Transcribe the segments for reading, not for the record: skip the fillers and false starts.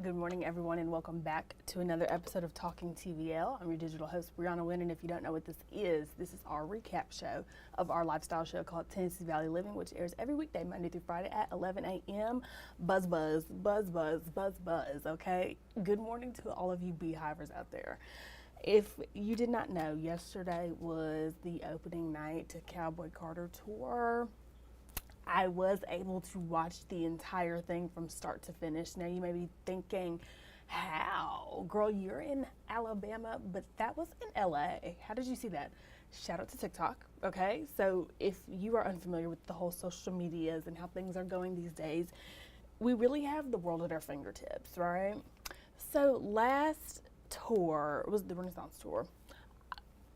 Good morning, everyone, and welcome back to another episode of Talking TVL. I'm your digital host, Breona Winn, and if you don't know what this is our recap show of our lifestyle show called Tennessee Valley Living, which airs every weekday, Monday through Friday at 11 a.m. Buzz, buzz, buzz, buzz, buzz, buzz, okay? Good morning to all of you beehivers out there. If you did not know, yesterday was the opening night to Cowboy Carter Tour. I was able to watch the entire thing from start to finish. Now you may be thinking, how? Girl, you're in Alabama, but that was in LA. How did you see that? Shout out to TikTok, okay? So if you are unfamiliar with the whole social medias and how things are going these days, we really have the world at our fingertips, right? So last tour was the Renaissance tour.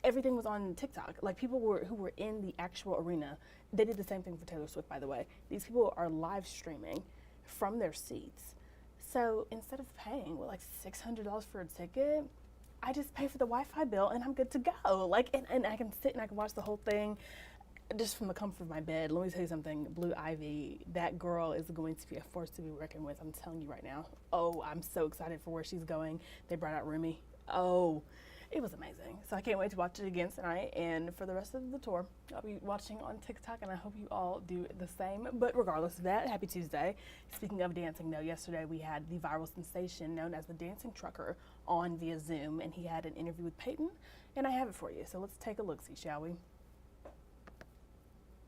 Everything was on TikTok. Like people who were in the actual arena. They did the same thing for Taylor Swift, by the way. These people are live streaming from their seats. So instead of paying like $600 for a ticket, I just pay for the Wi-Fi bill and I'm good to go. Like, and I can sit and I can watch the whole thing just from the comfort of my bed. Let me tell you something, Blue Ivy, that girl is going to be a force to be reckoned with. I'm telling you right now. Oh, I'm so excited for where she's going. They brought out Rumi. Oh, it was amazing. So I can't wait to watch it again tonight. And for the rest of the tour, I'll be watching on TikTok, and I hope you all do the same. But regardless of that, happy Tuesday. Speaking of dancing, though, yesterday we had the viral sensation known as the Dancing Trucker on via Zoom, and he had an interview with Peyton, and I have it for you. So let's take a look-see, shall we?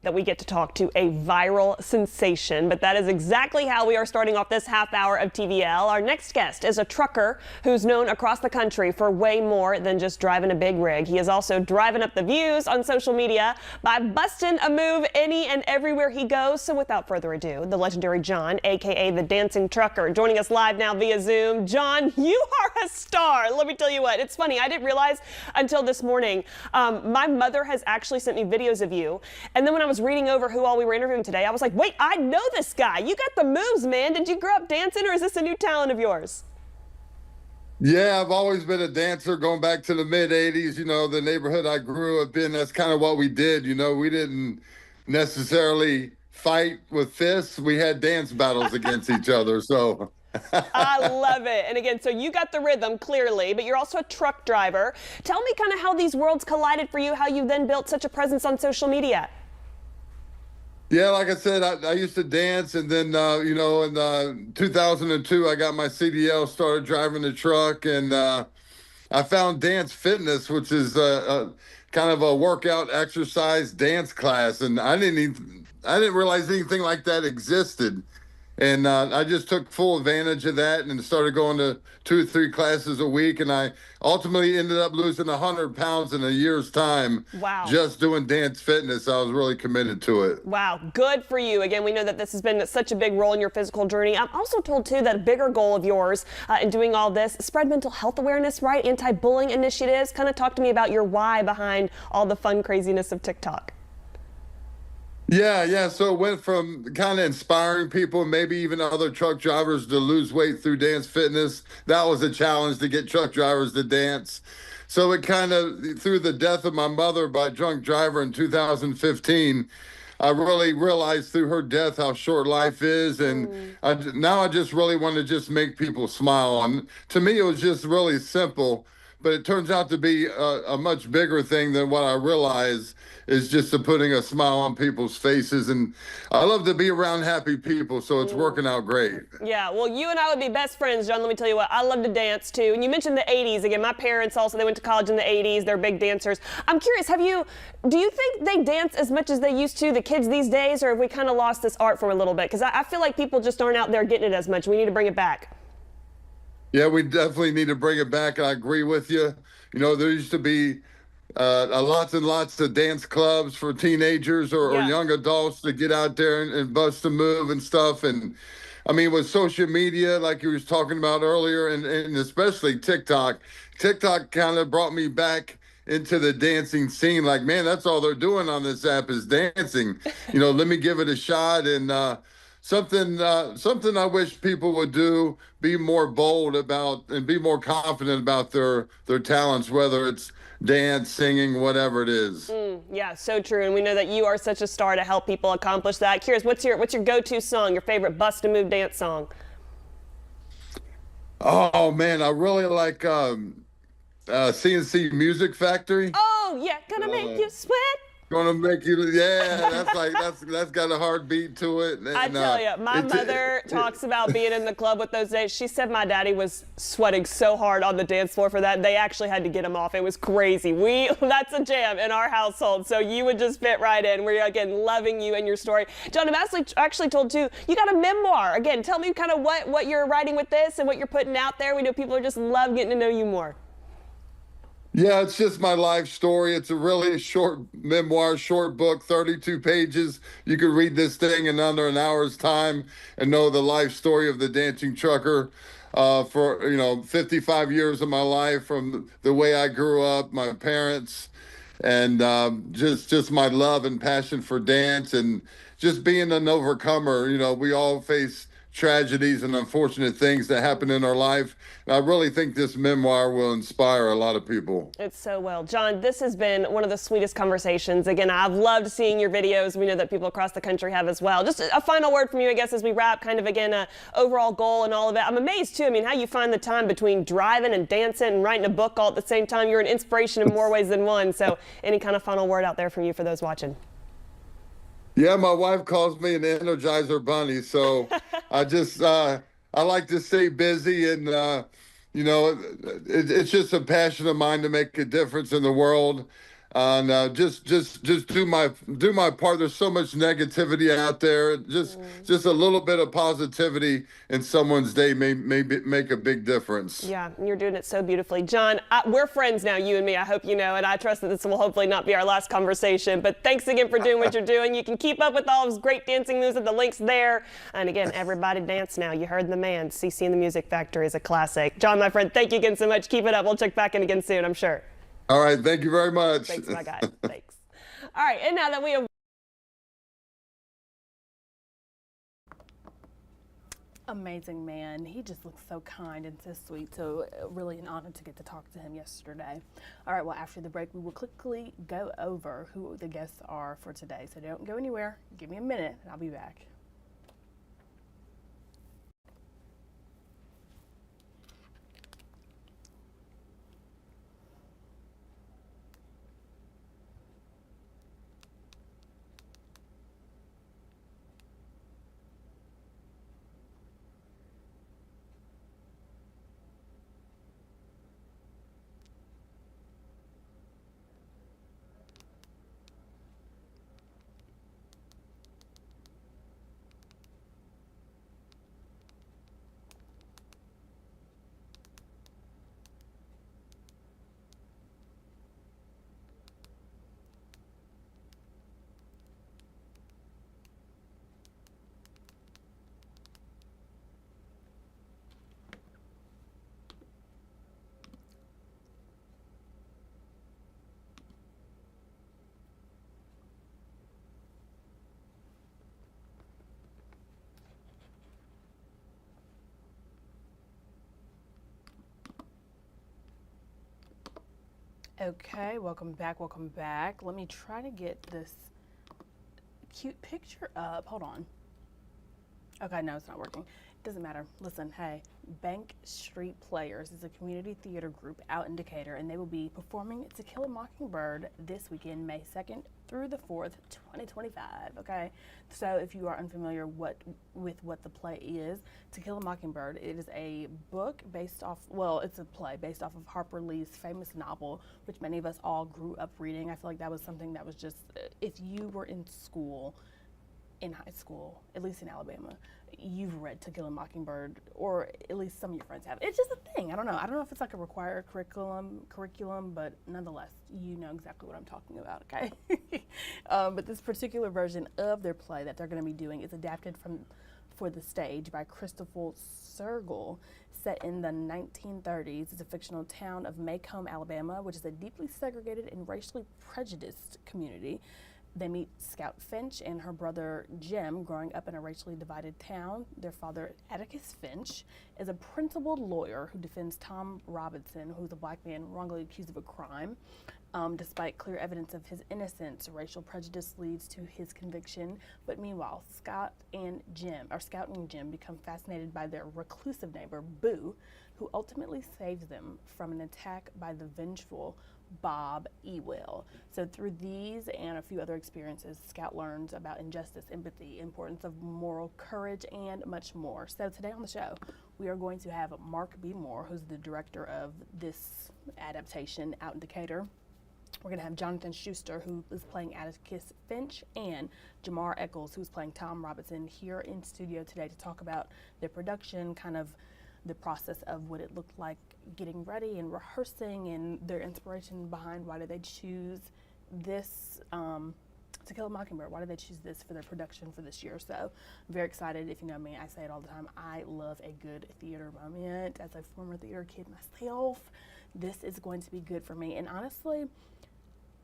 That we get to talk to a viral sensation, but that is exactly how we are starting off this half hour of TVL. Our next guest is a trucker who's known across the country for way more than just driving a big rig. He is also driving up the views on social media by busting a move any and everywhere he goes. So without further ado, the legendary John, aka the Dancing Trucker, joining us live now via Zoom. John, you are a star. Let me tell you what, it's funny. I didn't realize until this morning, my mother has actually sent me videos of you. And then when I was reading over who all we were interviewing today, I was like, wait, I know this guy. You got the moves, man. Did you grow up dancing, or is this a new talent of yours? Yeah, I've always been a dancer going back to the mid-'80s. You know, the neighborhood I grew up in, that's kind of what we did. You know, we didn't necessarily fight with fists. We had dance battles against each other. So I love it. And again, so you got the rhythm clearly, but you're also a truck driver. Tell me kind of how these worlds collided for you, how you then built such a presence on social media. yeah, like I said, I used to dance, and then, you know, in 2002, I got my CDL, started driving the truck, and I found dance fitness, which is kind of a workout exercise dance class, and I didn't realize anything like that existed. And I just took full advantage of that and started going to 2 or 3 classes a week. And I ultimately ended up losing 100 pounds in a year's time. Wow. Just doing dance fitness. I was really committed to it. Wow, good for you. Again, we know that this has been such a big role in your physical journey. I'm also told, too, that a bigger goal of yours in doing all this, spread mental health awareness, right? Anti-bullying initiatives. Kind of talk to me about your why behind all the fun craziness of TikTok. Yeah. So it went from kind of inspiring people, maybe even other truck drivers, to lose weight through dance fitness. That was a challenge, to get truck drivers to dance. So it kind of, through the death of my mother by drunk driver in 2015, I really realized through her death how short life is. And now I just really want to just make people smile. And to me, it was just really simple. But it turns out to be a much bigger thing than what I realized, is just putting a smile on people's faces. And I love to be around happy people, so it's working out great. Yeah, well, you and I would be best friends, John. Let me tell you what, I love to dance, too. And you mentioned the 80s. Again, my parents also, they went to college in the 80s. They're big dancers. I'm curious, do you think they dance as much as they used to, the kids these days, or have we kind of lost this art form a little bit? Because I feel like people just aren't out there getting it as much. We need to bring it back. Yeah, we definitely need to bring it back. I agree with you. You know, there used to be lots and lots of dance clubs for teenagers or young adults to get out there and bust a move and stuff. And I mean, with social media, like you was talking about earlier, and especially TikTok kind of brought me back into the dancing scene. Like, man, that's all they're doing on this app is dancing. You know, let me give it a shot. And something I wish people would do, be more bold about and be more confident about their talents, whether it's dance, singing, whatever it is. Yeah, so true. And we know that you are such a star to help people accomplish that. Curious, what's your go-to song, your favorite bust a move dance song? Oh man, I really like CNC Music Factory. Oh, yeah, gonna make Uh, you sweat. Gonna make you, yeah. That's like that's got a hard beat to it, I and tell you, my mother talks about being in the club with those days. She said my daddy was sweating so hard on the dance floor for that. They actually had to get him off. It was crazy. That's a jam in our household. So you would just fit right in. We're, again, loving you and your story. John, I'm actually told, too, you got a memoir. Again, tell me kind of what you're writing with this and what you're putting out there. We know people are just love getting to know you more. Yeah, it's just my life story. It's a really short memoir, short book, 32 pages. You could read this thing in under an hour's time and know the life story of the dancing trucker for, 55 years of my life, from the way I grew up, my parents, and just my love and passion for dance, and just being an overcomer. We all face tragedies and unfortunate things that happen in our life. And I really think this memoir will inspire a lot of people. It's so well. John, this has been one of the sweetest conversations. Again, I've loved seeing your videos. We know that people across the country have as well. Just a final word from you, I guess, as we wrap, kind of, again, a overall goal and all of it. I'm amazed, too. I mean, how you find the time between driving and dancing and writing a book all at the same time. You're an inspiration in more ways than one. So any kind of final word out there from you for those watching? Yeah, my wife calls me an Energizer Bunny, so I like to stay busy, and it's just a passion of mine to make a difference in the world, and just do my part. There's so much negativity out there. Just a little bit of positivity in someone's day may make a big difference. Yeah, and you're doing it so beautifully. John, we're friends now, you and me, I hope you know, and I trust that this will hopefully not be our last conversation. But thanks again for doing what you're doing. You can keep up with all of his great dancing moves at the links there. And again, everybody dance now. You heard the man. CC and the Music Factory is a classic. John, my friend, thank you again so much. Keep it up. We'll check back in again soon, I'm sure. All right, thank you very much. Thanks, my guy. Thanks. All right, and now that we have Amazing man. He just looks so kind and so sweet. So really an honor to get to talk to him yesterday. All right, well, after the break, we will quickly go over who the guests are for today. So don't go anywhere. Give me a minute and I'll be back. Okay, welcome back, welcome back. Let me try to get this cute picture up. Hold on. Okay, no, it's not working. Doesn't matter. Listen, hey, Bank Street Players is a community theater group out in Decatur, and they will be performing To Kill a Mockingbird this weekend, May 2nd through the 4th, 2025, okay? So if you are unfamiliar with what the play is, To Kill a Mockingbird, it is a book based off, well, it's a play based off of Harper Lee's famous novel, which many of us all grew up reading. I feel like that was something that was just, if you were in school, in high school, at least in Alabama, you've read To Kill a Mockingbird, or at least some of your friends have. It's just a thing. I don't know if it's like a required curriculum, but nonetheless, you know exactly what I'm talking about, okay? But this particular version of their play that they're going to be doing is adapted for the stage by Christopher Sergel, set in the 1930s. It's a fictional town of Macomb, Alabama, which is a deeply segregated and racially prejudiced community. They meet Scout Finch and her brother Jim growing up in a racially divided town. Their father, Atticus Finch, is a principled lawyer who defends Tom Robinson, who's a black man wrongly accused of a crime. Despite clear evidence of his innocence, racial prejudice leads to his conviction. But meanwhile, Scout and Jim become fascinated by their reclusive neighbor, Boo, who ultimately saves them from an attack by the vengeful Bob Ewell. So through these and a few other experiences, Scout learns about injustice, empathy, importance of moral courage, and much more. So today on the show, we are going to have Mark B. Moore, who's the director of this adaptation out in Decatur. We're going to have Jonathan Schuster, who is playing Atticus Finch, and Jamar Eccles, who's playing Tom Robinson, here in studio today to talk about their production, kind of the process of what it looked like getting ready and rehearsing, and their inspiration behind why did they choose this To Kill a Mockingbird. Why did they choose this for their production for this year? So I'm very excited. If you know me, I say it all the time. I love a good theater moment. As a former theater kid myself, this is going to be good for me. And honestly,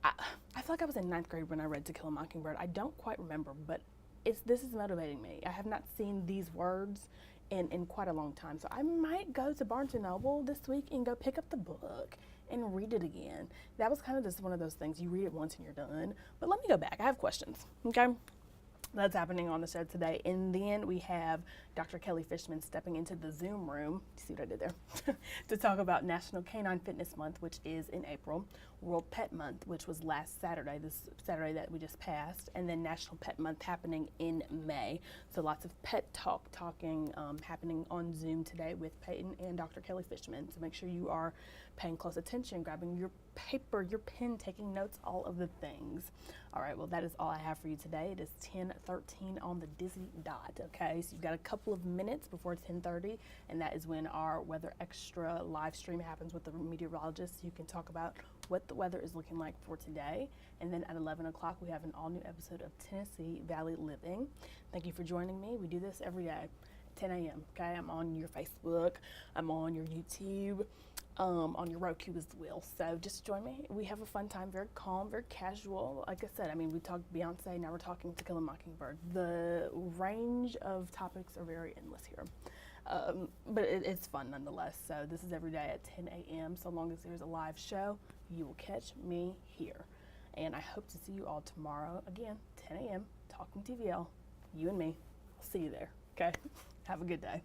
I feel like I was in 9th grade when I read To Kill a Mockingbird. I don't quite remember, but this is motivating me. I have not seen these words in quite a long time. So I might go to Barnes & Noble this week and go pick up the book and read it again. That was kind of just one of those things. You read it once and you're done. But let me go back. I have questions, okay? That's happening on the show today. And then we have Dr. Kelly Fishman stepping into the Zoom room, see what I did there, to talk about National Canine Fitness Month, which is in April, World Pet Month, which was last Saturday, this Saturday that we just passed, and then National Pet Month happening in May. So lots of pet talking happening on Zoom today with Peyton and Dr. Kelly Fishman. So make sure you are paying close attention, grabbing your paper, your pen, taking notes, all of the things. All right, well, that is all I have for you today. It is 10:13 on the Disney dot, okay? So you've got a couple of minutes before 10:30, and that is when our Weather Extra live stream happens with the meteorologist. You can talk about what the weather is looking like for today. And then at 11 o'clock, we have an all-new episode of Tennessee Valley Living. Thank you for joining me. We do this every day, 10 a.m., okay? I'm on your Facebook. I'm on your YouTube. On your Roku as well. So just join me. We have a fun time, very calm, very casual. Like I said, I mean, we talked Beyonce, now we're talking To Kill a Mockingbird. The range of topics are very endless here. But it's fun nonetheless. So this is every day at 10 a.m. So long as there's a live show, you will catch me here. And I hope to see you all tomorrow, again, 10 a.m., Talking TVL, you and me. I'll see you there, okay? Have a good day.